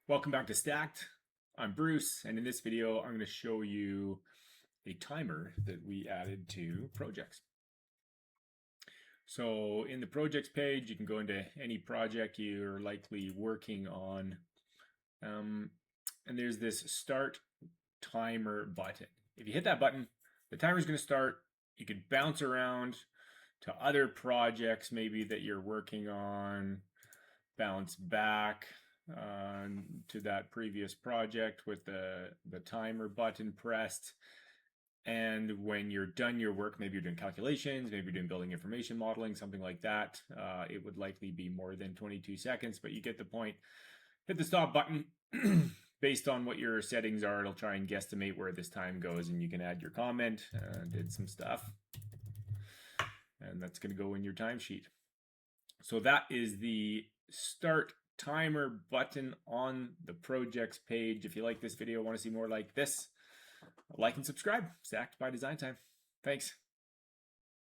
Welcome back to Stacked. I'm Bruce, and in this video, I'm going to show you a timer that we added to projects. So in the projects page, you can go into any project you're likely working on, and there's this start timer button. If you hit that button, the timer is going to start. You could bounce around to other projects maybe that you're working on, bounce back to that previous project with the timer button pressed. And when you're done your work, maybe you're doing calculations, maybe you're doing building information modeling, something like that. It would likely be more than 22 seconds, but you get the point. Hit the stop button. Based on what your settings are, it'll try and guesstimate where this time goes, and you can add your comment. Did some stuff. And that's going to go in your timesheet. So that is the start timer button on the projects page. If you like this video, want to see more like this, like and subscribe. Stacked by Design Time. Thanks.